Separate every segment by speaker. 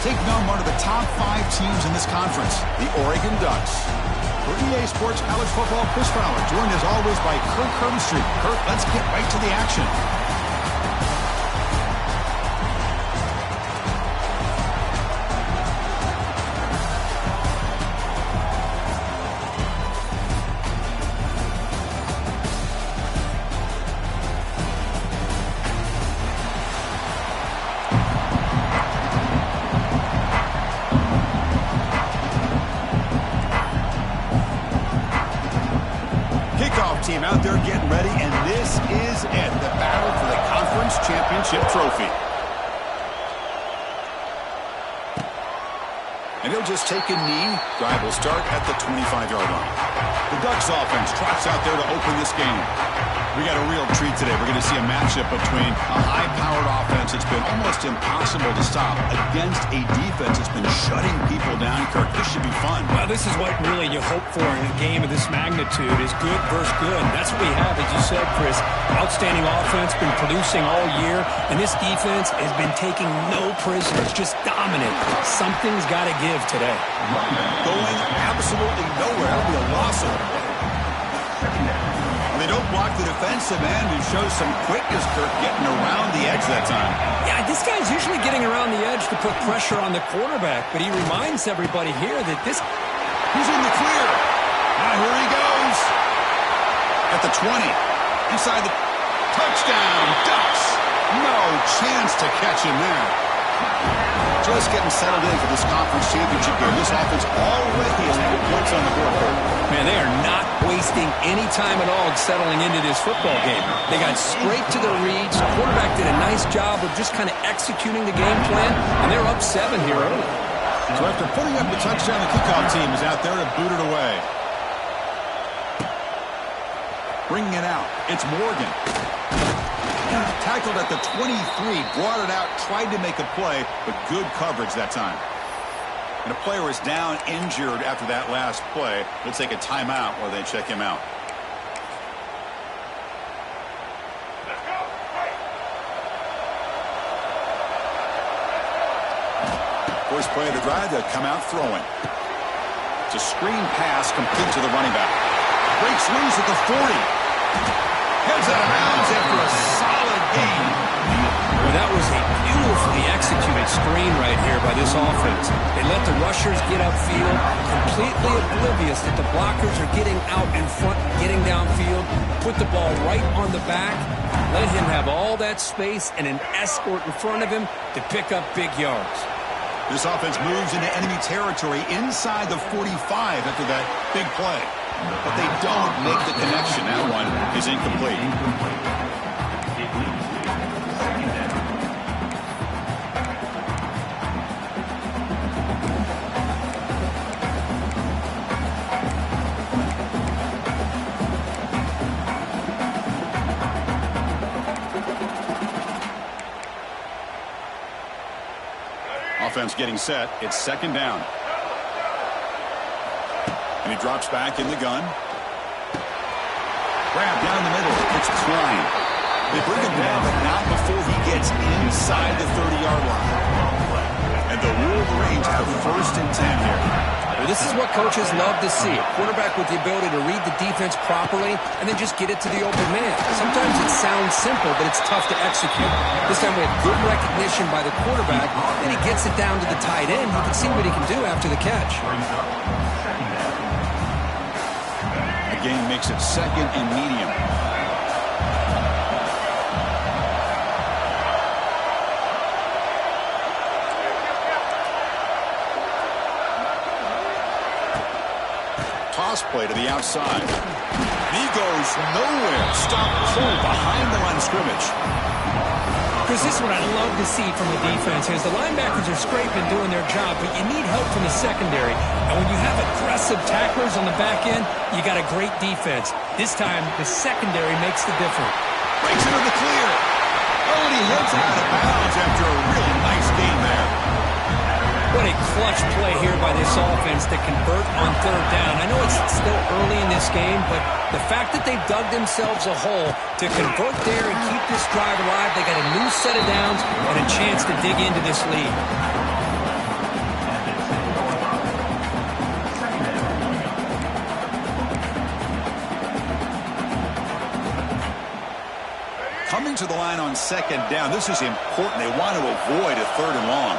Speaker 1: taking on one of the top 5 teams in this conference, the Oregon Ducks. For EA Sports College Football, Chris Fowler, joined as always by Kirk Herbstreit. Kirk, let's get right to the action. Team out there getting ready, and this is it, the battle for the conference championship trophy. And he'll just take a knee. Drive will start at the 25-yard line. The Ducks offense trots out there to open this game. We got a real treat today. We're going to see a matchup between a high-powered offense that's been almost impossible to stop against a defense that's been shutting people down. Kirk, this should be fun.
Speaker 2: Well, this is what really you hope for in a game of this magnitude is good versus good. And that's what we have, as you said, Chris. Outstanding offense, been producing all year, and this defense has been taking no prisoners, just dominant. Something's got to give today.
Speaker 1: Going absolutely nowhere. That'll be a loss of it. They don't block the defensive end and show some quickness, Kirk, getting around the edge that time.
Speaker 2: Yeah, this guy's usually getting around the edge to put pressure on the quarterback, but he reminds everybody here that this...
Speaker 1: He's in the clear. Now here he goes. At the 20. Inside the... Touchdown, Ducks. No chance to catch him there. Just getting settled in for this conference championship game. This offense already has put points on the board.
Speaker 2: Man, they are not wasting any time at all settling into this football game. They got straight to the reads. The quarterback did a nice job of just kind of executing the game plan, and they're up 7 here early.
Speaker 1: So after putting up the touchdown, the kickoff team is out there to boot it away. Bringing it out, it's Morgan. Tackled at the 23, brought it out, tried to make a play, but good coverage that time. And a player is down injured after that last play. They'll take a timeout while they check him out. First play of the drive, they'll come out throwing. It's a screen pass complete to the running back. Breaks loose at the 40. Heads out of bounds after a solid game.
Speaker 2: Well, that was a beautifully executed screen right here by this offense. They let the rushers get upfield, completely oblivious that the blockers are getting out in front, getting downfield, put the ball right on the back, let him have all that space and an escort in front of him to pick up big yards.
Speaker 1: This offense moves into enemy territory inside the 45 after that big play. But they don't make the connection. That one is incomplete. Offense getting set. It's second down. And he drops back in the gun. Grab down the middle. It's Klein. They bring him down, but not before he gets inside the 30-yard line. And the Wolverines have first and 10 here.
Speaker 2: Well, this is what coaches love to see. A quarterback with the ability to read the defense properly and then just get it to the open man. Sometimes it sounds simple, but it's tough to execute. This time we have good recognition by the quarterback, and he gets it down to the tight end. You can see what he can do after the catch.
Speaker 1: Game makes it second and medium. Toss play to the outside. He goes nowhere. Stop cold behind the line of scrimmage.
Speaker 2: Because this is what I love to see from the defense is the linebackers are scraping, doing their job, but you need help from the secondary. And when you have aggressive tacklers on the back end, you got a great defense. This time, the secondary makes the difference.
Speaker 1: Breaks into the clear. Oh, and he heads out of bounds after a really nice game there.
Speaker 2: What a clutch play here by this offense to convert on third down. I know it's still early in this game, but the fact that they've dug themselves a hole to convert there and keep this drive alive, they got a new set of downs and a chance to dig into this lead.
Speaker 1: to the line on second down. This is important. They want to avoid a third and long.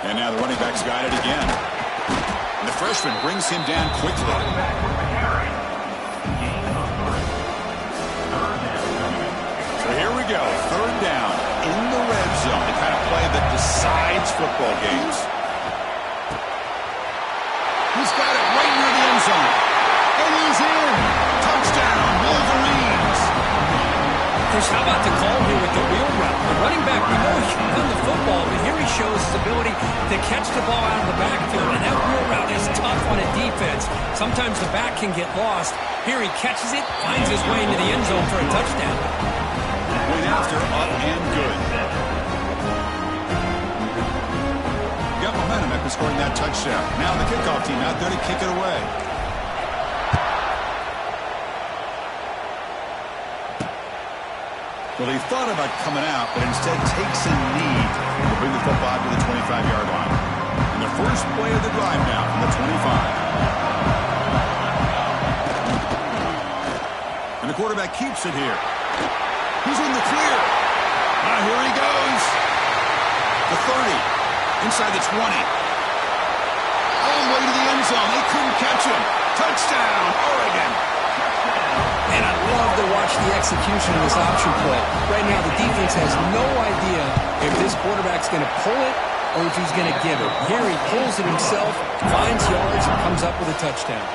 Speaker 1: And now the running back's got it again. And the freshman brings him down quickly. So here we go. Third down in the red zone. The kind of play that decides football games. He's got it right near the end zone. And he's in. Touchdown, Wolverines.
Speaker 2: Chris, how about the call here with the wheel route? The running back, we know he can run the football, but here he shows his ability to catch the ball out of the backfield, and that wheel route is tough on a defense. Sometimes the back can get lost. Here he catches it, finds his way into the end zone for a touchdown.
Speaker 1: Went after, up and good. Got momentum after scoring that touchdown. Now the kickoff team out there to kick it away. Well, he thought about coming out, but instead takes a knee to bring the football to the 25-yard line. And the first play of the drive now from the 25. And the quarterback keeps it here. He's in the clear. Here he goes. The 30. Inside the 20. All the way to the end zone. They couldn't catch him. Touchdown, Oregon.
Speaker 2: And I love to watch the execution of this option play. Right now, the defense has no idea if this quarterback's going to pull it or if he's going to give it. Here he pulls it himself, finds yards, and comes up with a touchdown.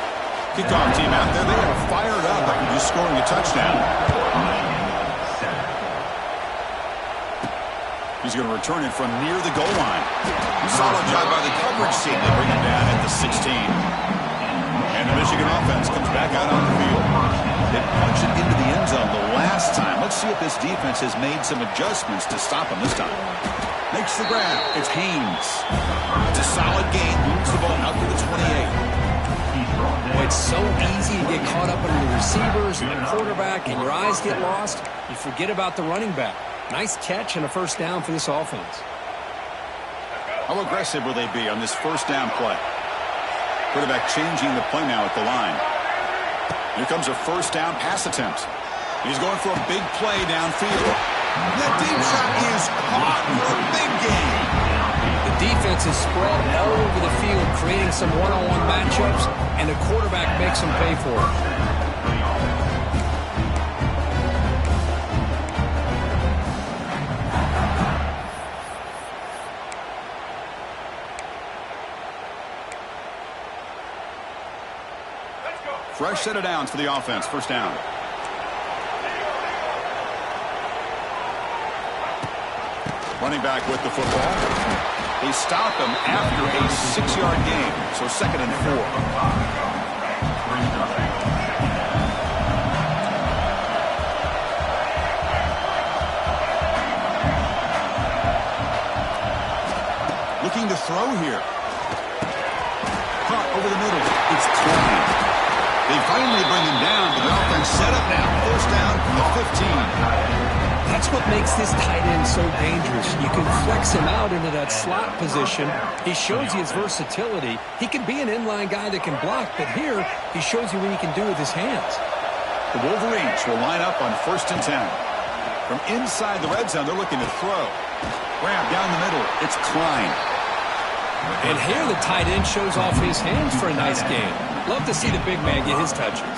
Speaker 1: Kickoff team out there, they are fired up after just scoring a touchdown. He's going to return it from near the goal line. Solid job by the coverage team. They bring him down at the 16. And the Michigan offense comes back out on the field. They punch it into the end zone the last time. Let's see if this defense has made some adjustments to stop him this time. Makes the grab. It's Haynes. It's a solid gain. Moves the ball out to the 28.
Speaker 2: Boy, it's so easy to get caught up in the receivers and the quarterback, and your eyes get lost. You forget about the running back. Nice catch and a first down for this offense.
Speaker 1: How aggressive will they be on this first down play? Quarterback changing the play now at the line. Here comes a first down pass attempt. He's going for a big play downfield. That deep shot is caught for a big gain.
Speaker 2: The defense is spread all over the field, creating some one-on-one matchups, and the quarterback makes them pay for it.
Speaker 1: Fresh set of downs for the offense. First down. Running back with the football. They stop him after a 6-yard gain. So 2nd and 4. Looking to throw here. Caught over the middle. It's Klein. They finally bring him down, but the offense set up now. First down from the 15.
Speaker 2: That's what makes this tight end so dangerous. You can flex him out into that slot position. He shows you his versatility. He can be an inline guy that can block, but here he shows you what he can do with his hands.
Speaker 1: The Wolverines will line up on 1st and 10. From inside the red zone, they're looking to throw. Grab down the middle. It's Klein.
Speaker 2: And here the tight end shows off his hands for a nice game. Love to see the big man get his touches.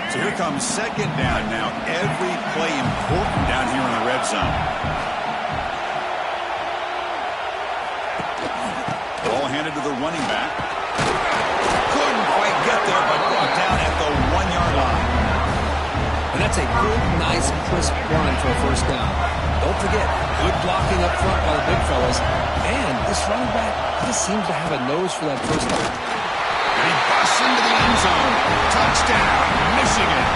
Speaker 1: So here comes 2nd down now. Every play important down here in the red zone. Ball handed to the running back. Couldn't quite get there, but brought down at the 1-yard line.
Speaker 2: And that's a good, nice, crisp run for a first down. Don't forget, good blocking up front by the big fellas. And this running back just seems to have a nose for that first down.
Speaker 1: And he busts into the end zone. Touchdown, Michigan.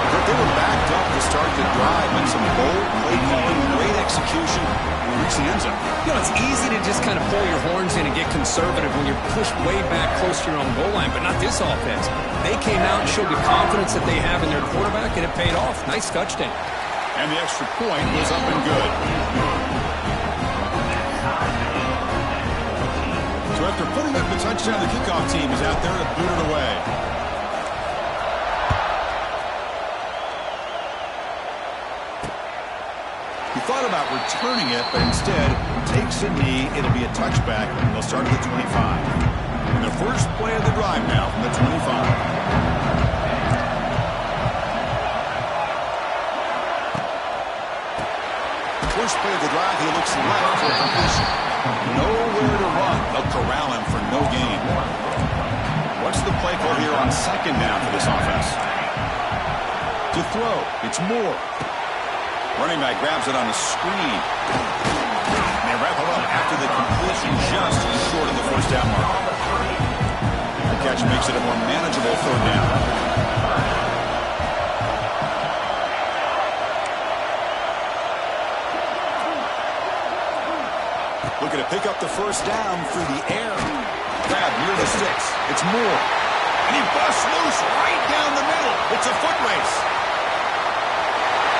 Speaker 1: But they were backed up to start the drive, and some bold play calling, great execution, and reach the end zone.
Speaker 2: You know, it's easy to just kind of pull your horns in and get conservative when you're pushed way back close to your own goal line, but not this offense. They came out and showed the confidence that they have in their quarterback, and it paid off. Nice touchdown.
Speaker 1: And the extra point was up and good. after putting up the touchdown, the kickoff team is out there to boot it away. He thought about returning it, but instead takes a knee. It'll be a touchback. They'll start at the 25. And the first play of the drive now from the 25. First play of the drive, he looks left for completion. Nowhere to run. They'll corral him for no gain. What's the play call here on second down for this offense? To throw, it's Moore. Running back grabs it on the screen. And they wrap it up after the completion just short of the first down mark. The catch makes it a more manageable third down. Looking to pick up the first down through the air. Grab near the sticks. It's Moore. And he busts loose right down the middle. It's a foot race.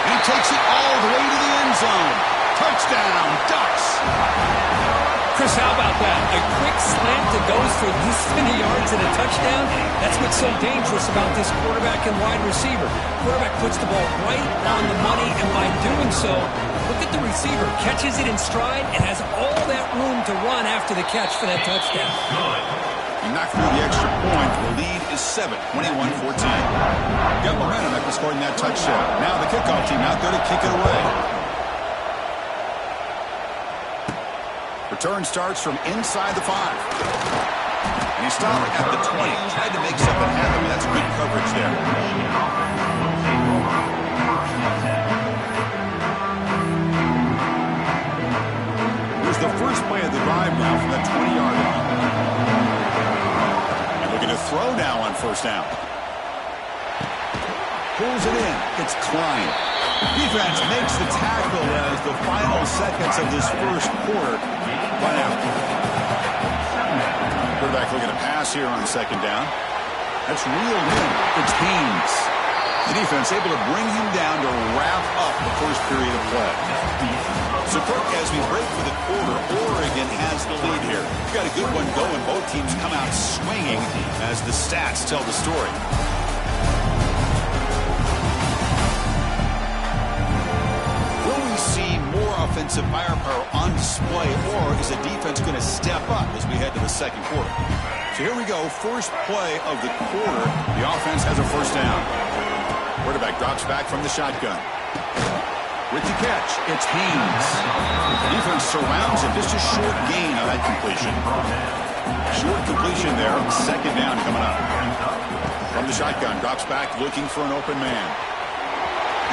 Speaker 1: And he takes it all the way to the end zone. Touchdown, Ducks.
Speaker 2: Chris, how about that? A quick slant that goes for this many yards and a touchdown. That's what's so dangerous about this quarterback and wide receiver. Quarterback puts the ball right on the money, and by doing so, look at the receiver. Catches it in stride and has all that room to run after the catch for that touchdown.
Speaker 1: He knocked through the extra point. The lead is 7, 21-14. Got momentum after scoring that touchdown. Now the kickoff team out there to kick it away. Return starts from inside the 5. And he stopped at the 20. Tried to make something happen. That's good coverage there. Here's the first play of the drive now from the 20-yard line. And looking to throw now on first down. Pulls it in. It's Klein. Defense makes the tackle as the final seconds of this first quarter run out. Quarterback looking to pass here on second down. That's reeled in. It's Haynes. The defense able to bring him down to wrap up the first period of play. So, Kirk, as we break for the quarter, Oregon has the lead here. We've got a good one going. Both teams come out swinging as the stats tell the story. Offensive firepower on display, or is the defense going to step up as we head to the second quarter? So here we go, first play of the quarter. The offense has a first down. Quarterback drops back from the shotgun. With the catch, it's Haynes. The defense surrounds him, just a short gain on that completion. Short completion there, second down coming up. From the shotgun, drops back looking for an open man.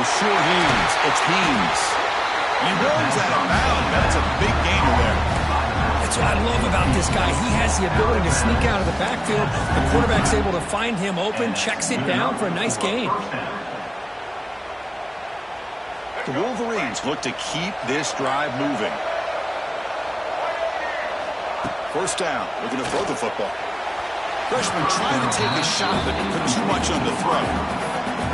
Speaker 1: The sure Haynes, it's Haynes. He runs that amount. That's a big gainer there.
Speaker 2: That's what I love about this guy. He has the ability to sneak out of the backfield. The quarterback's able to find him open, checks it down for a nice gain.
Speaker 1: The Wolverines look to keep this drive moving. First down. Looking to throw the football. Freshman trying to take a shot, but put too much on the throw.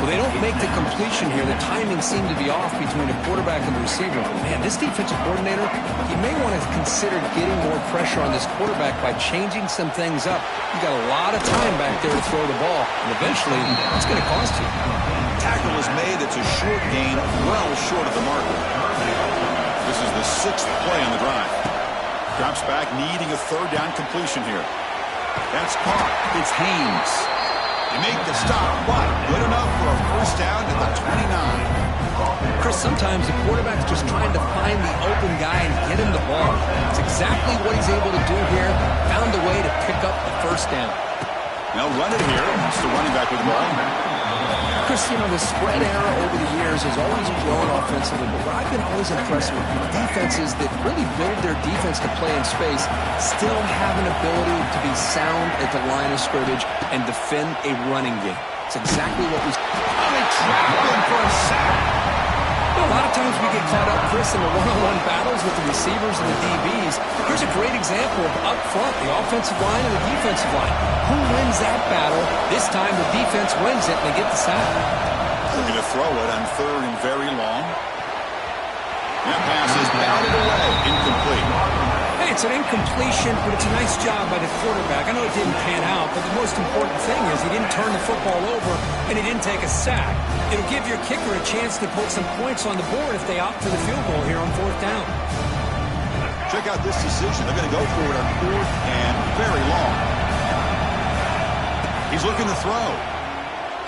Speaker 2: Well, they don't make the completion here. The timing seemed to be off between the quarterback and the receiver. Man, this defensive coordinator, he may want to consider getting more pressure on this quarterback by changing some things up. You got a lot of time back there to throw the ball, and eventually, it's going to cost you.
Speaker 1: Tackle is made. It's a short gain, well short of the marker. This is the 6th play on the drive. Drops back, needing a third down completion here. That's caught. It's Haynes. They make the stop, but good enough for a first down at the 29.
Speaker 2: Chris, sometimes the quarterback's just trying to find the open guy and get him the ball. It's exactly what he's able to do here. Found a way to pick up the first down.
Speaker 1: They'll run it here. It's the running back with the ball.
Speaker 2: Chris, you know, the spread era over the years has always grown offensively, but what I've been always impressed with defenses that really build their defense to play in space still have an ability to be sound at the line of scrimmage and defend a running game. It's exactly what we...
Speaker 1: Oh, they trapped him for a sack.
Speaker 2: A lot of times we get caught up, Chris, in the one-on-one battles with the receivers and the DBs. Here's a great example of up front, the offensive line and the defensive line. Who wins that battle? This time the defense wins it and they get the sack.
Speaker 1: Looking to throw it on third and very long. That pass is batted away, incomplete.
Speaker 2: Hey, it's an incompletion, but it's a nice job by the quarterback. I know it didn't pan out, but the most important thing is he didn't turn the football over and he didn't take a sack. It'll give your kicker a chance to put some points on the board if they opt for the field goal here on 4th down.
Speaker 1: Check out this decision. They're going to go for it on 4th and very long. He's looking to throw.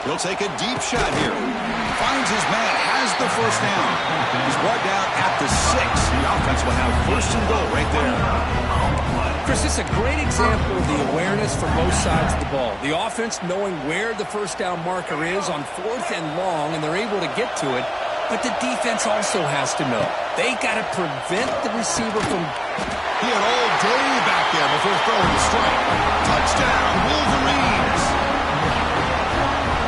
Speaker 1: He'll take a deep shot here. Finds his man, has the first down. He's brought down at the 6. The offense will have 1st and goal right there.
Speaker 2: Chris, it's a great example of the awareness from both sides of the ball. The offense knowing where the first down marker is on 4th and long, and they're able to get to it. But the defense also has to know. They got to prevent the receiver from...
Speaker 1: He had all day back there before throwing the strike. Touchdown, Wolverines!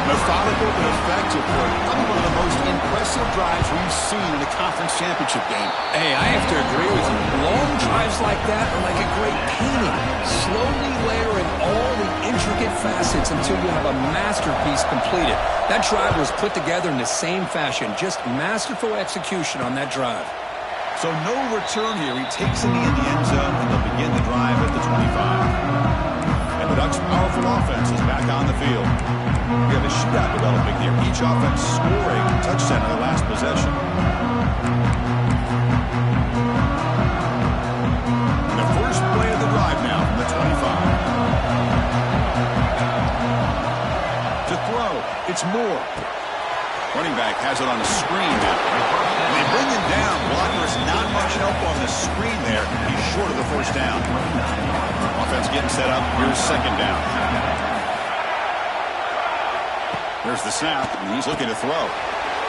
Speaker 1: Methodical but effective work. Probably one of the most impressive drives we've seen in a conference championship game.
Speaker 2: Hey, I have to agree with you. Long drives like that are like a great painting. Slowly layering all the intricate facets until you have a masterpiece completed. That drive was put together in the same fashion. Just masterful execution on that drive.
Speaker 1: So no return here. He takes a knee in the end zone, and they'll begin the drive at the 25. And the Ducks' powerful offense is back on the field. We have a shootout developing here. Each offense scoring a touchdown in their last possession. And the first play of the drive now from the 25. To throw, it's Moore. Running back has it on the screen now. And they bring him down. Blocker is not much help on the screen there. He's short of the first down. Offense getting set up. Here's 2nd down. There's the snap, and he's looking to throw.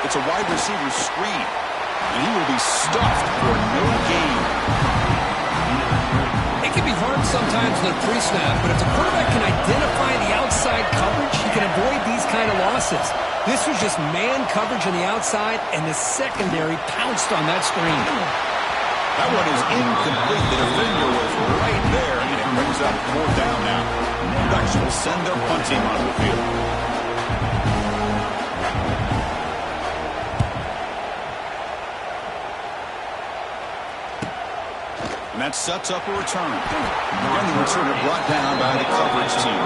Speaker 1: It's a wide receiver screen, and he will be stuffed for no gain.
Speaker 2: It can be hard sometimes in a pre-snap, but if the quarterback can identify the outside coverage, he can avoid these kind of losses. This was just man coverage on the outside, and the secondary pounced on that screen.
Speaker 1: That one is incomplete. The defender was right there, and it brings up 4th down now. The Ducks will send their punt team onto the field. And that sets up a return. Again, the returner brought down by the coverage team.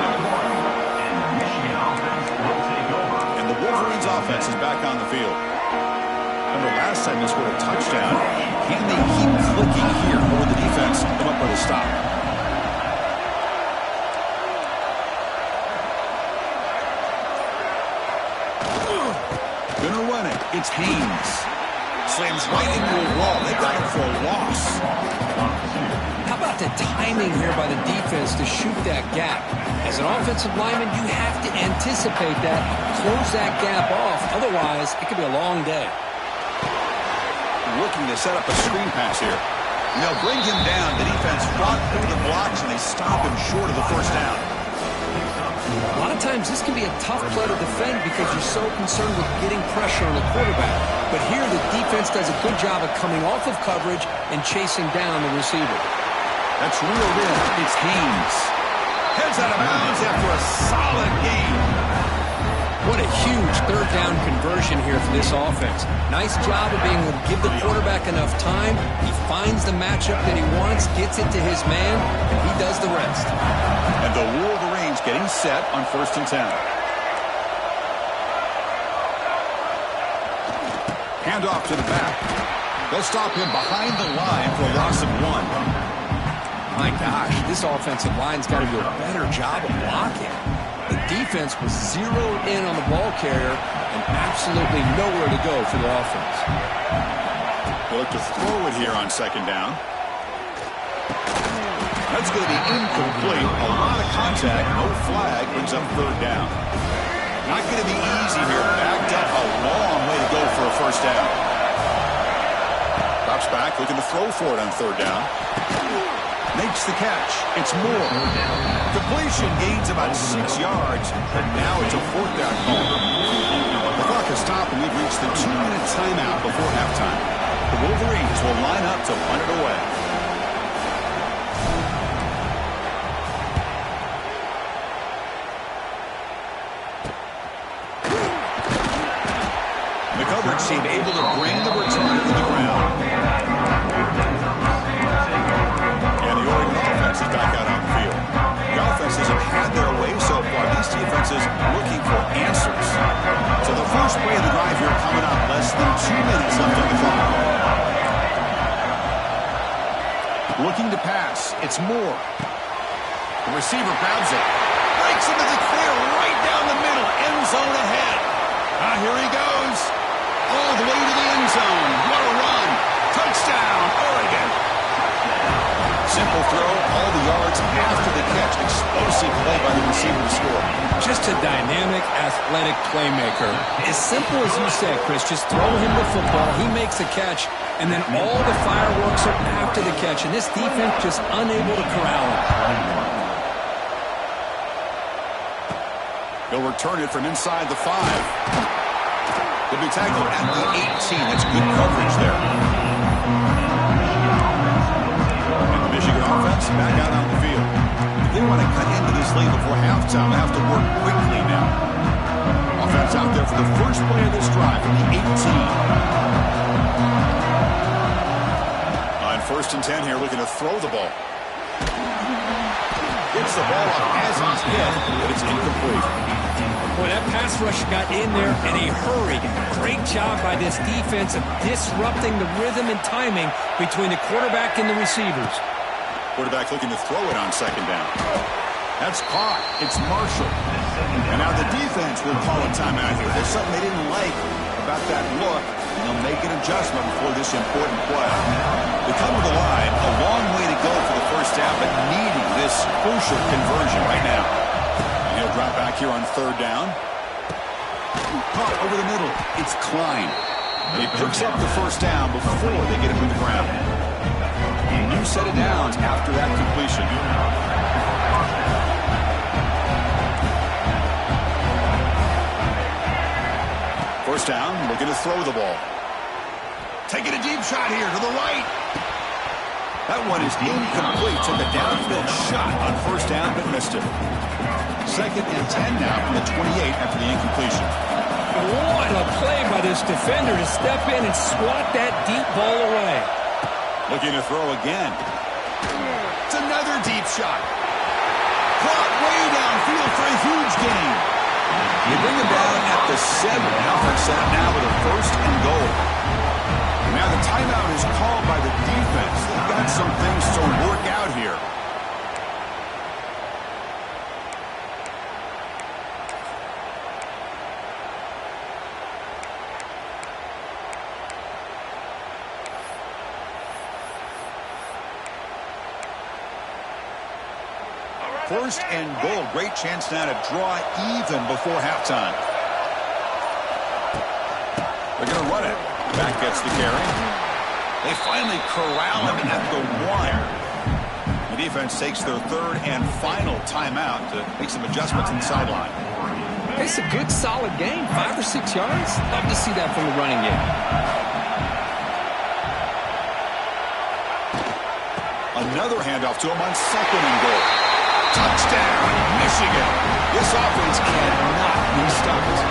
Speaker 1: And the Wolverines offense is back on the field. Remember, last time they scored a touchdown. Can they keep clicking here, or the defense come up with a stop? Gonna run it. It's Haynes. Slams right into a wall. They got him for a loss.
Speaker 2: How about the timing here by the defense to shoot that gap? As an offensive lineman, you have to anticipate that, close that gap off. Otherwise, it could be a long day.
Speaker 1: Looking to set up a screen pass here. And they'll bring him down. The defense fought through the blocks, and they stop him short of the first down.
Speaker 2: A lot of times this can be a tough play to defend because you're so concerned with getting pressure on the quarterback. But here the defense does a good job of coming off of coverage and chasing down the receiver.
Speaker 1: That's reeled in. It's Haynes. Heads out of bounds after a solid gain.
Speaker 2: What a huge 3rd down conversion here for this offense. Nice job of being able to give the quarterback enough time. He finds the matchup that he wants, gets it to his man, and he does the rest.
Speaker 1: And the Wolverines getting set on 1st and 10. Hand off to the back. They'll stop him behind the line for a loss of 1.
Speaker 2: My gosh, this offensive line's got to do a better job of blocking. The defense was zeroed in on the ball carrier and absolutely nowhere to go for the offense.
Speaker 1: They'll look to throw it here on 2nd down. That's going to be incomplete. A lot of contact. No flag. Brings up 3rd down. Not going to be easy here. Backed up a long way to go for a first down. Drops back. Looking to throw for it on 3rd down. Makes the catch. It's Moore. Completion gains about 6 yards, but now it's a 4th down call. The clock has stopped, and we've reached the 2-minute timeout before halftime. The Wolverines will line up to punt it away. The coverage team able to bring the returner to the ground. Looking to pass. It's Moore. The receiver grabs it. Breaks into the clear right down the middle. End zone ahead. Here he goes. All the way to the end zone. What a run. Touchdown, Oregon. Simple throw, all the yards after the catch. Explosive play by the receiver to score.
Speaker 2: Just a dynamic, athletic playmaker. As simple as you said, Chris, just throw him the football, he makes a catch, and then all the fireworks are after the catch, and this defense just unable to corral him.
Speaker 1: He'll return it from inside the 5. He'll be tackled at the 18. That's good coverage there. Michigan offense back out on the field. If they want to cut into this lead before halftime, they have to work quickly now. Offense out there for the first play of this drive from the 18. On 1st and 10 here, looking to throw the ball. Gets the ball up as he's hit, but it's incomplete.
Speaker 2: Boy, that pass rush got in there in a hurry. Great job by this defense of disrupting the rhythm and timing between the quarterback and the receivers.
Speaker 1: Quarterback looking to throw it on 2nd down. That's caught. It's Marshall. And now the defense will call a timeout here. There's something they didn't like about that look, and they'll make an adjustment before this important play. They come to the line, a long way to go for the first half, but needing this crucial conversion right now. And he'll drop back here on 3rd down. Caught over the middle. It's Klein. And he picks up the first down before they get him to the ground. New set of downs after that completion. First down, looking to throw the ball. Taking a deep shot here to the right. That one is incomplete. Took a downfield shot on 1st down, but missed it. 2nd and 10 now from the 28 after the incompletion.
Speaker 2: What a play by this defender to step in and swat that deep ball away.
Speaker 1: Looking to throw again. It's another deep shot. Caught way downfield for a huge gain. They bring him down at the 7. Alfred set up now with a 1st and goal. Now the timeout is called by the defense. They've got some things to work out here. First and goal. Great chance now to draw even before halftime. They're going to run it. Back gets the carry. They finally corral him at the 1. The defense takes their 3rd and final timeout to make some adjustments on the sideline.
Speaker 2: It's a good, solid game. 5 or 6 yards. Love to see that from the running game.
Speaker 1: Another handoff to him on 2nd and goal. Touchdown, Michigan. This offense cannot be stopped.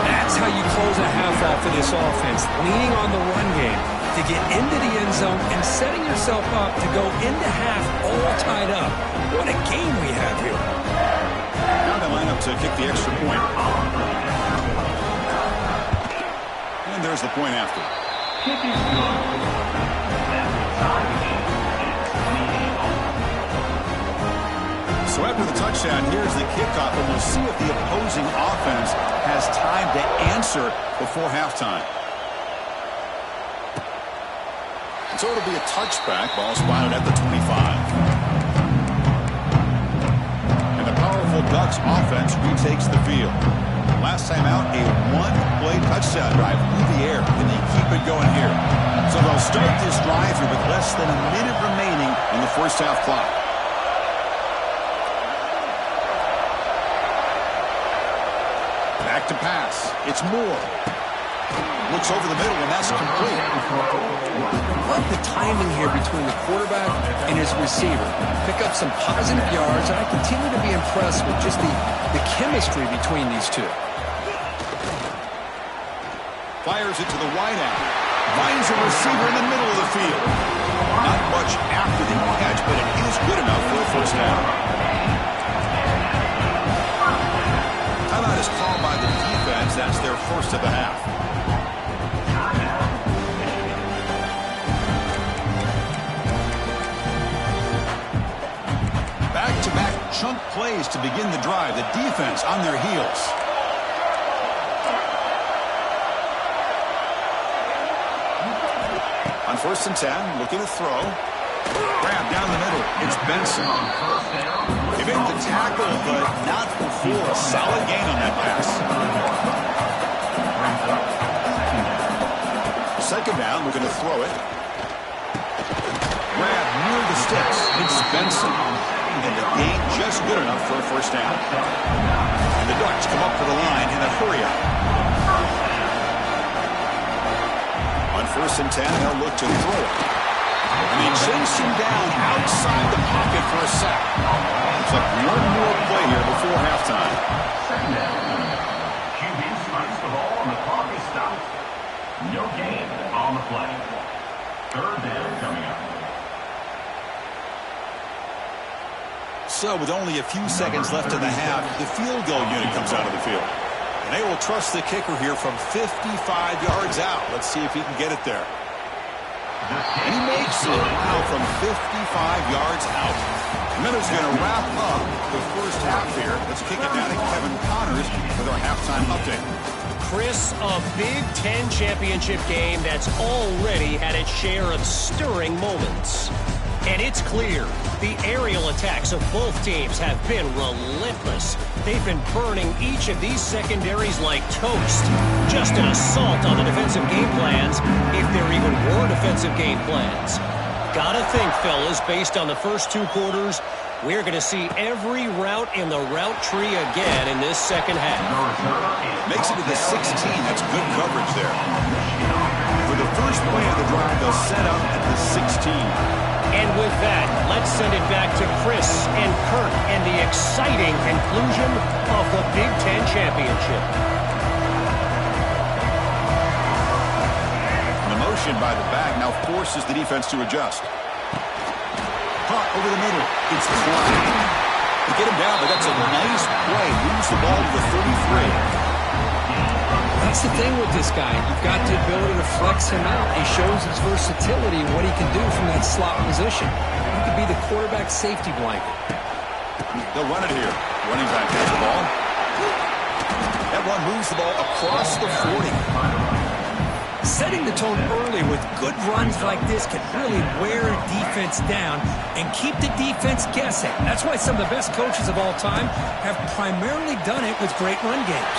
Speaker 2: That's how you close a half off of this offense, leaning on the run game to get into the end zone and setting yourself up to go into half all tied up. What a game we have here.
Speaker 1: Now they line up to kick the extra point. And there's the point after.
Speaker 3: Kick is good.
Speaker 1: So after the touchdown, here's the kickoff, and we'll see if the opposing offense has time to answer before halftime. So it'll be a touchback. Ball spotted at the 25. And the powerful Ducks offense retakes the field. Last time out, a one-play touchdown drive through the air. Can they keep it going here? So they'll start this drive here with less than a minute remaining in the first half clock. Back to pass. It's Moore. Looks over the middle, and that's complete.
Speaker 2: Love the timing here between the quarterback and his receiver. Pick up some positive yards, and I continue to be impressed with just the chemistry between these two.
Speaker 1: Fires it to the wideout. Finds a receiver in the middle of the field. Not much after the catch, but it is good enough for a first down. Timeout is called by the defense. That's their first of the half. chunk plays to begin the drive. The defense on their heels. On 1st and 10, looking to throw. Grab down the middle. It's Benson. He made the tackle, but not before. A solid gain on that pass. 2nd down, looking to throw it. Grab near the sticks. It's Benson. And the gain just good enough for a 1st down. And the Ducks come up for the line in a hurry-up. On 1st and 10, they'll look to throw it. And they chase him down outside the pocket for a sack. Looks like one more play here before halftime.
Speaker 3: 2nd down. QB spikes the ball and the clock is stopped. No gain on the play. 3rd down coming up.
Speaker 1: So with only a few seconds left in the half, the field goal unit comes out of the field. And they will trust the kicker here from 55 yards out. Let's see if he can get it there. And he makes it now from 55 yards out. And that is going to wrap up the 1st half here. Let's kick it down to Kevin Connors with our halftime update.
Speaker 4: Chris, a Big Ten championship game that's already had its share of stirring moments. And it's clear, the aerial attacks of both teams have been relentless. They've been burning each of these secondaries like toast. Just an assault on the defensive game plans, if there even were defensive game plans. Gotta think, fellas, based on the first 2 quarters, we're going to see every route in the route tree again in this 2nd half.
Speaker 1: Makes it to the 16. That's good coverage there. For the first play of the drive, they'll set up at the 16.
Speaker 4: And with that, let's send it back to Chris and Kurt and the exciting conclusion of the Big Ten Championship.
Speaker 1: The motion by the back now forces the defense to adjust. Hot over the middle. It's Klein. They get him down, but that's a nice play. Moves the ball to the 33.
Speaker 2: That's the thing with this guy. You've got the ability to flex him out. He shows his versatility and what he can do from that slot position. He could be the quarterback safety blanket.
Speaker 1: They'll run it here. Running back has the ball. That run moves the ball across the 40.
Speaker 2: Setting the tone early with good runs like this can really wear a defense down and keep the defense guessing. That's why some of the best coaches of all time have primarily done it with great run games.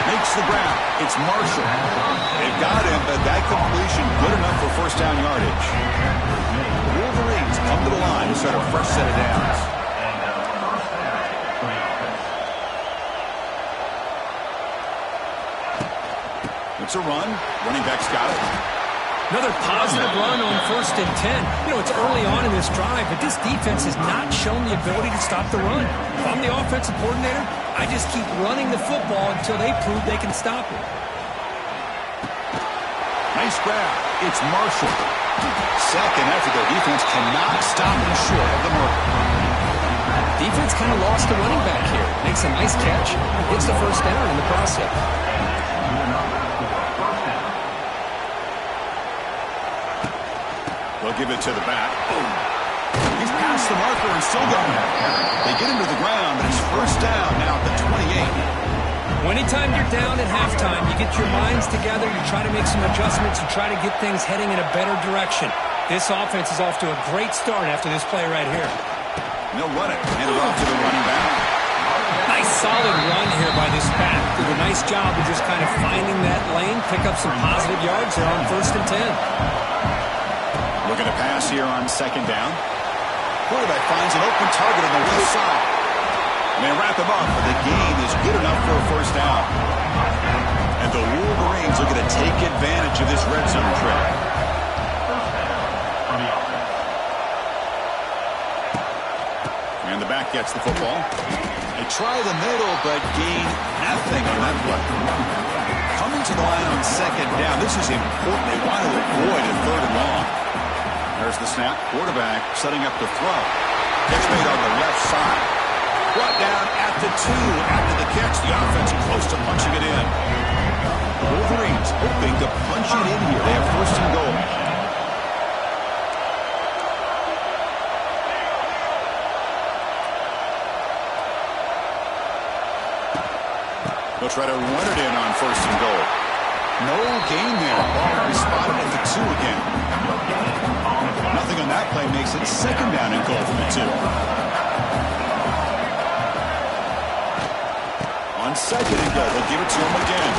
Speaker 1: Makes the grab. It's Marshall. They've got him, but that completion good enough for 1st down yardage. The Wolverines come to the line to start a fresh set of downs. It's a run. Running back's got it.
Speaker 2: Another positive run on 1st and 10. You know, it's early on in this drive, but this defense has not shown the ability to stop the run. If I'm the offensive coordinator, I just keep running the football until they prove they can stop it.
Speaker 1: Nice grab. It's Marshall. 2nd effort. Their defense cannot stop him short of the mark.
Speaker 2: Defense kind of lost the running back here. Makes a nice catch. Gets the 1st down in the process.
Speaker 1: They'll give it to the back. Boom. He's past the marker and still going. They get him to the ground, but it's 1st down now at the 28.
Speaker 2: Anytime you're down at halftime, you get your minds together, you try to make some adjustments, you try to get things heading in a better direction. This offense is off to a great start after this play right here.
Speaker 1: And they'll run it. Hand it off to the running back.
Speaker 2: Nice solid run here by this back. Did a nice job of just kind of finding that lane, pick up some positive yards here on 1st and 10.
Speaker 1: Looking to pass here on 2nd down. Quarterback finds an open target on the left side. And they wrap him up, but the gain is good enough for a 1st down. And the Wolverines looking to take advantage of this red zone trip. And the back gets the football. They try the middle, but gain nothing on that play. Coming to the line on 2nd down. This is important. They want to avoid a 3rd and long. There's the snap. Quarterback setting up the throw. Catch made on the left side. Brought down at the 2 after the catch. The offense close to punching it in. The Wolverines hoping to punch it in here. They have 1st and goal. They'll try to run it in on 1st and goal. No gain there. Ball will be spotted at the 2 again. Nothing on that play makes it 2nd down and goal from the 2. On 2nd and goal, they'll give it to him again.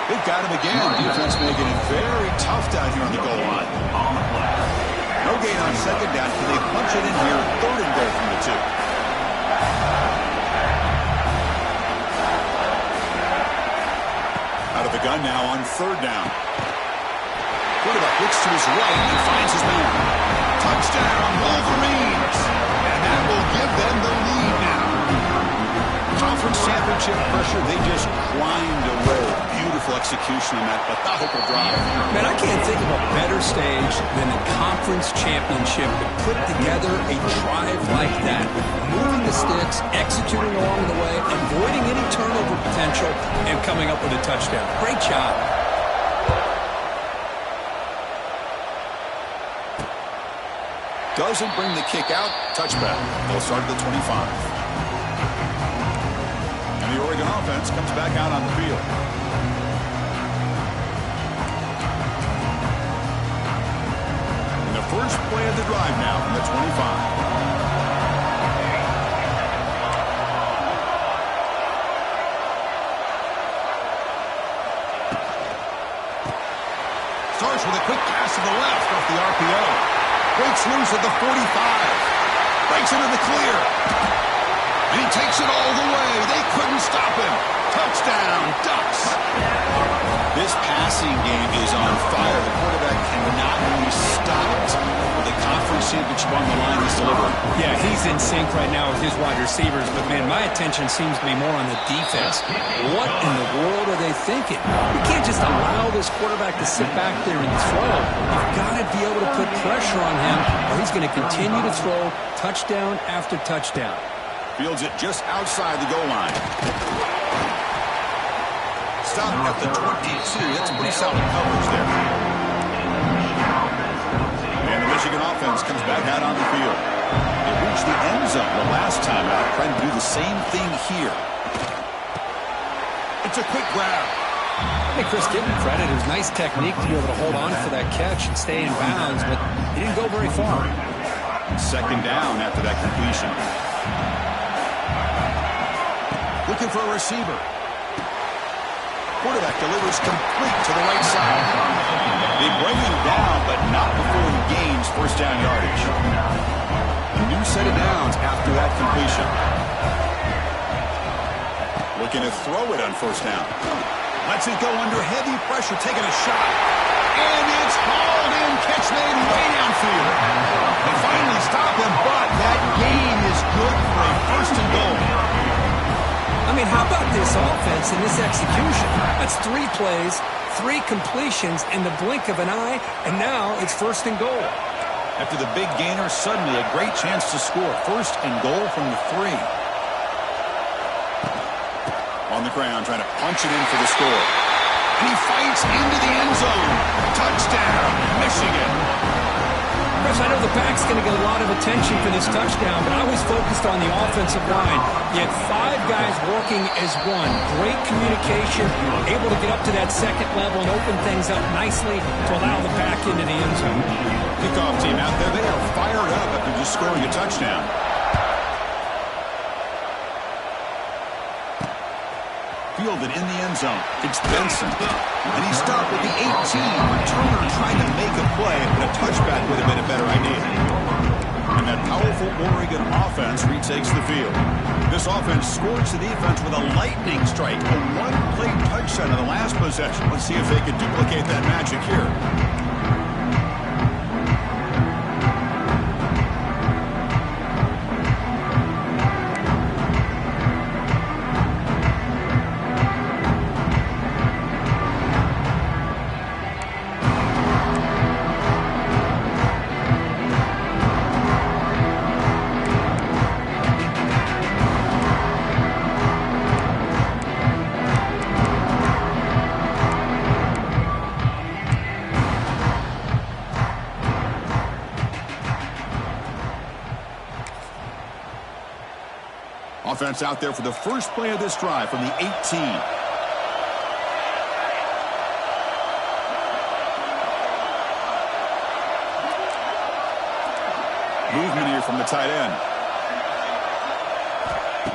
Speaker 1: They've got him again. Defense making it very tough down here on the goal line. No gain on 2nd down. Can they punch it in here? 3rd and goal from the 2. Out of the gun now on 3rd down. Quarterback looks to his right and finds his man. Touchdown, Wolverines! And that will give them the lead now. Conference championship pressure, they just grind away. Beautiful execution on that methodical drive.
Speaker 2: Man, I can't think of a better stage than a conference championship to put together a drive like that. Moving the sticks, executing along the way, avoiding any turnover potential, and coming up with a touchdown. Great job.
Speaker 1: Doesn't bring the kick out. Touchback. They'll start at the 25. And the Oregon offense comes back out on the field. And the first play of the drive now from the 25. Starts with a quick pass to the left off the RPO. Breaks loose at the 45. Breaks into the clear. And he takes it all the way. They couldn't stop him. Touchdown, Ducks. This passing game is on fire. The quarterback cannot be stopped with the conference championship on the line he's delivering.
Speaker 2: Yeah, he's in sync right now with his wide receivers, but, man, my attention seems to be more on the defense. What in the world are they thinking? You can't just allow this quarterback to sit back there and throw. You've got to be able to put pressure on him, or he's going to continue to throw touchdown after touchdown.
Speaker 1: Fields it just outside the goal line. Stop at the 22. That's pretty solid coverage there. And the Michigan offense comes back out on the field. They reached the end zone the last time out, trying to do the same thing here. It's a quick grab.
Speaker 2: Hey, Chris, give him credit. It was nice technique to be able to hold on for that catch and stay in bounds, but he didn't go very far.
Speaker 1: 2nd down after that completion. Looking for a receiver. Quarterback delivers complete to the right side. They bring him down, but not before he gains 1st down yardage. A new set of downs after that completion. Looking to throw it on 1st down. Lets it go under heavy pressure, taking a shot. And it's hauled in, catch made way downfield. They finally stop him, but that gain is good for a 1st and goal.
Speaker 2: I mean, how about this offense and this execution? That's 3 plays, 3 completions in the blink of an eye, and now it's 1st and goal.
Speaker 1: After the big gainer, suddenly a great chance to score. 1st and goal from the 3. On the ground, trying to punch it in for the score. And he fights into the end zone. Touchdown, Michigan.
Speaker 2: Chris, I know the back's going to get a lot of attention for this touchdown, but I was focused on the offensive line. You had 5 guys working as one. Great communication, able to get up to that 2nd level and open things up nicely to allow the back into the end zone.
Speaker 1: Kickoff team out there, they are fired up after just scoring a touchdown. Fielded in the end zone. It's Benson. And he stopped at the 18. Returner trying to make a play, but a touchback would have been a better idea. And that powerful Oregon offense retakes the field. This offense scores the defense with a lightning strike. A 1-play touchdown in the last possession. Let's see if they can duplicate that magic here. Offense out there for the first play of this drive from the 18. from the tight end.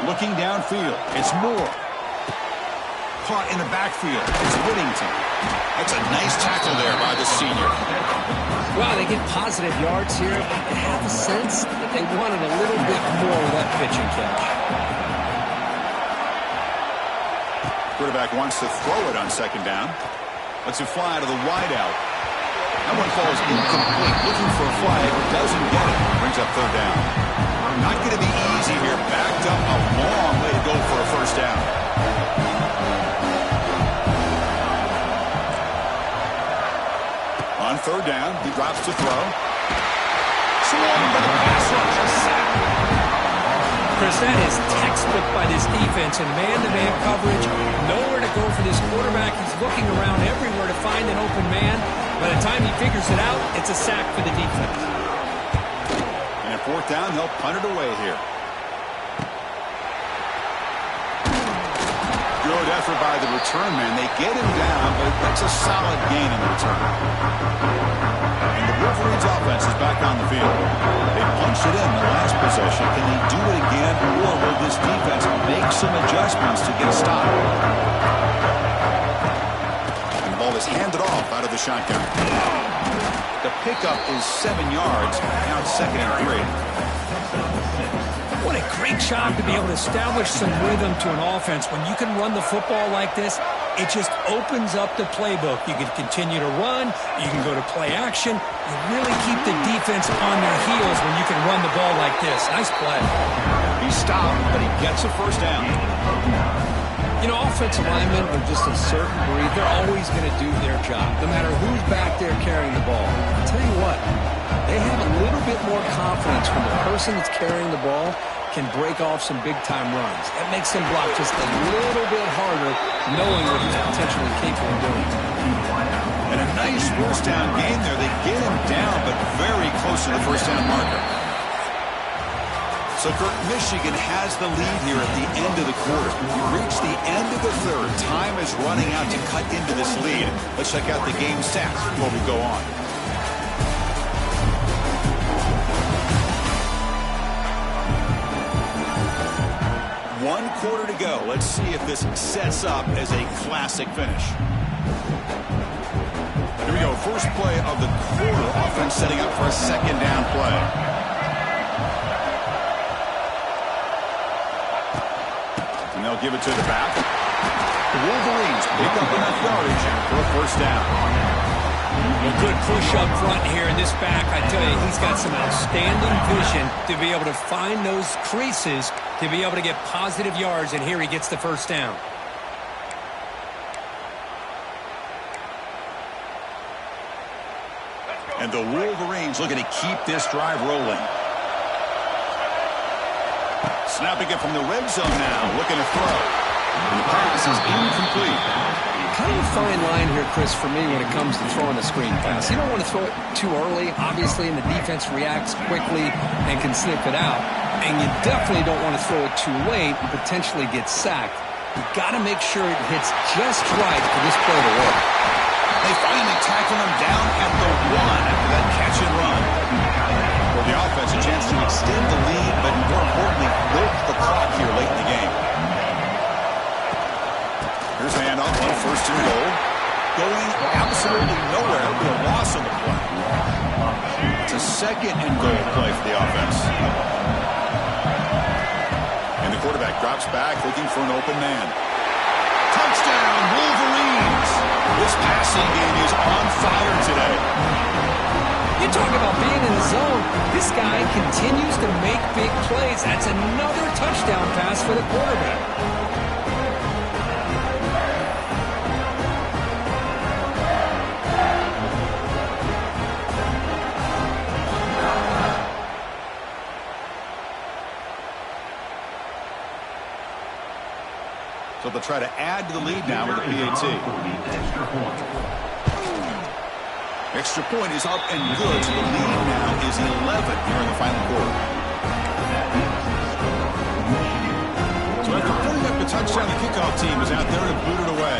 Speaker 1: Looking downfield, it's Moore. Caught in the backfield, it's Whittington. That's a nice tackle there by the senior.
Speaker 2: Wow, they get positive yards here. I have a sense that they wanted a little bit more with that pitch and catch.
Speaker 1: Quarterback wants to throw it on second down. Lets it fly to the wideout. That one falls incomplete. Looking for a flag, doesn't get it. Brings up third down. Not going to be easy here. Backed up a long way to go for a first down. On third down, he drops to throw. Swarmed by the pass rush. A sack.
Speaker 2: Chris, that is textbook by this defense in man-to-man coverage. Nowhere to go for this quarterback. He's looking around everywhere to find an open man. By the time he figures it out, it's a sack for the defense.
Speaker 1: And fourth down, they'll punt it away here. Good effort by the return man. They get him down, but that's a solid gain in the return. And the Wolverines offense is back on the field. They punched it in the last possession. Can they do it again, or will this defense make some adjustments to get a stop? And the ball is handed off out of the shotgun. The pickup is 7 yards. Now it's 2nd and 3.
Speaker 2: What a great job to be able to establish some rhythm to an offense. When you can run the football like this, it just opens up the playbook. You can continue to run. You can go to play action. You really keep the defense on their heels when you can run the ball like this. Nice play.
Speaker 1: He stopped, but he gets a first down.
Speaker 2: You know, offensive linemen are just a certain breed. They're always going to do their job, no matter who's back there carrying the ball. I'll tell you what, they have a little bit more confidence when the person that's carrying the ball can break off some big-time runs. That makes him block just a little bit harder, knowing what he's potentially capable of doing.
Speaker 1: And a nice first down gain there. They get him down, but very close to the first down marker. So, Kurt, Michigan has the lead here at the end of the quarter. We reach the end of the third. Time is running out to cut into this lead. Let's check out the game stats before we go on. One quarter to go. Let's see if this sets up as a classic finish. Here we go. First play of the quarter. Offense setting up for a second down play. And they'll give it to the back. The Wolverines pick up enough yardage for a first down.
Speaker 2: A good push up front here in this back. I tell you, he's got some outstanding vision to be able to find those creases, to be able to get positive yards, and here he gets the first down.
Speaker 1: And the Wolverines looking to keep this drive rolling. Snapping it from the red zone now, looking to throw. And the pass is incomplete.
Speaker 2: Kind of a fine line here, Chris, for me when it comes to throwing a screen pass. You don't want to throw it too early, obviously, and the defense reacts quickly and can sniff it out. And you definitely don't want to throw it too late and potentially get sacked. You've got to make sure it hits just right for this play to work.
Speaker 1: They finally tackle him down at the 1 after that catch and run. For the offense, a chance to extend the lead, but more importantly, milk the clock here late in the game. Here's a handoff on first and goal. Going absolutely nowhere with a loss on the play. It's a second and goal play for the offense. And the quarterback drops back looking for an open man. Touchdown, Wolverines! This passing game is on fire today.
Speaker 2: You talk about being in the zone. This guy continues to make big plays. That's another touchdown pass for the quarterback.
Speaker 1: So they'll try to add to the lead now with the PAT. Extra point is up and good. So the lead now is 11 here in the final quarter. So after putting up the touchdown, the kickoff team is out there to boot it away.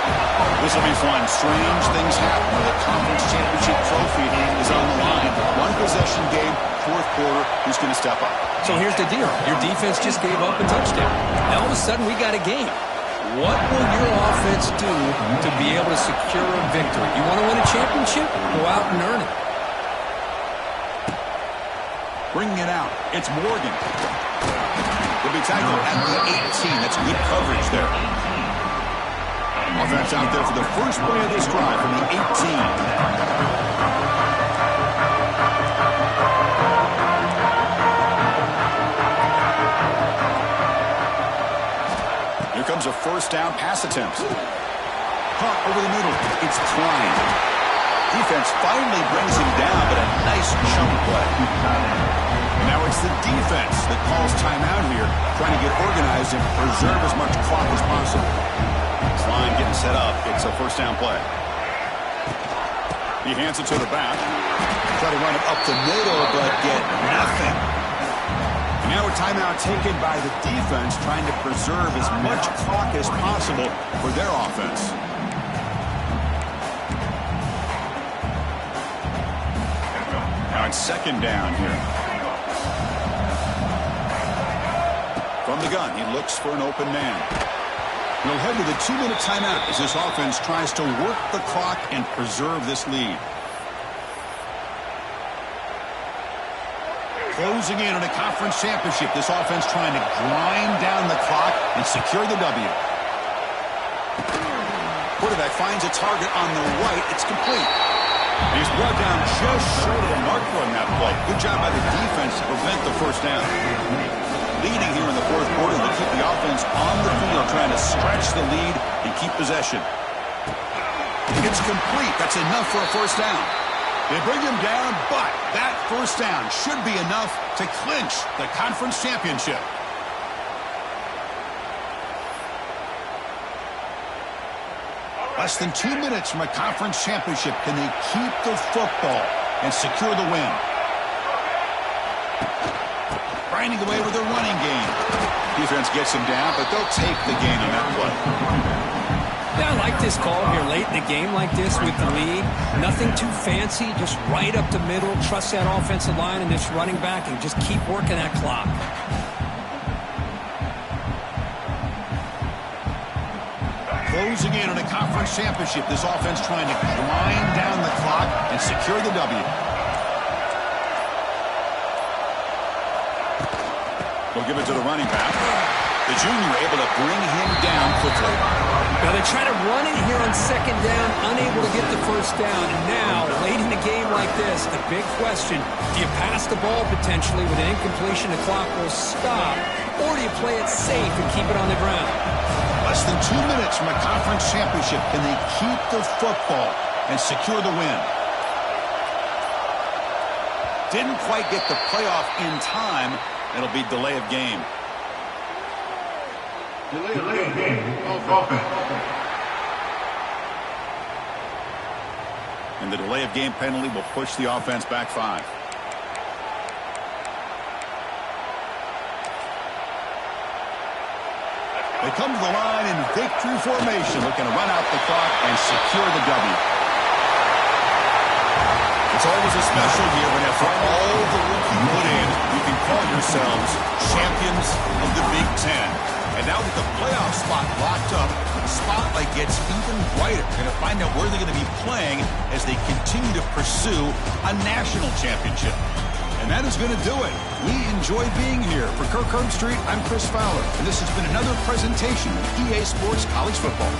Speaker 1: This will be fun. Strange things happen when the conference championship trophy is on the line. One possession game, fourth quarter. Who's going to step up?
Speaker 2: So here's the deal. Your defense just gave up a touchdown. Now all of a sudden we got a game. What will your offense do to be able to secure a victory? You want to win a championship? Go out and earn it.
Speaker 1: Bringing it out. It's Morgan. He'll be tackled at the 18. That's good coverage there. Offense out there for the first play of this drive from the 18. Here comes a first down pass attempt. Caught over the middle. It's Klein. Defense finally brings him down, but a nice chunk play. And now it's the defense that calls timeout here, trying to get organized and preserve as much clock as possible. Klein getting set up. It's a first down play. He hands it to the back. Try to run it up the middle, but get nothing. And now a timeout taken by the defense, trying to preserve as much clock as possible for their offense. Now it's second down here. From the gun, he looks for an open man. We'll head to the 2-minute timeout as this offense tries to work the clock and preserve this lead. Closing in on a conference championship, this offense trying to grind down the clock and secure the W. Quarterback finds a target on the right. It's complete. He's brought down just short of the marker on that play. Good job by the defense to prevent the first down. Leading here in the fourth quarter to keep the offense on the field, trying to stretch the lead and keep possession. It's complete. That's enough for a first down. They bring him down, but that first down should be enough to clinch the conference championship. Less than 2 minutes from a conference championship. Can they keep the football and secure the win? Grinding away with their running game. Defense gets him down, but they'll take the gain on that play.
Speaker 2: Yeah, I like this call here late in the game like this with the lead. Nothing too fancy, just right up the middle. Trust that offensive line and this running back and just keep working that clock.
Speaker 1: Closing in on a conference championship. This offense trying to grind down the clock and secure the W. They'll give it to the running back. The junior able to bring him down quickly.
Speaker 2: Now they try to run it here on second down, unable to get the first down. And now, late in a game like this, the big question, do you pass the ball potentially with an incompletion, the clock will stop, or do you play it safe and keep it on the ground?
Speaker 1: Less than 2 minutes from a conference championship. Can they keep the football and secure the win? Didn't quite get the playoff in time. It'll be delay of game.
Speaker 3: Delay of game. Offense.
Speaker 1: And the delay of game penalty will push the offense back 5. They come to the line in victory formation, looking to run out the clock and secure the W. It's always a special year when after all the work you put in, you can call yourselves champions of the Big Ten. And now with the playoff spot locked up, the spotlight gets even brighter. We're going to find out where they're going to be playing as they continue to pursue a national championship. And that is going to do it. We enjoy being here. For Kirk Herbstreit, I'm Chris Fowler, and this has been another presentation of EA Sports College Football.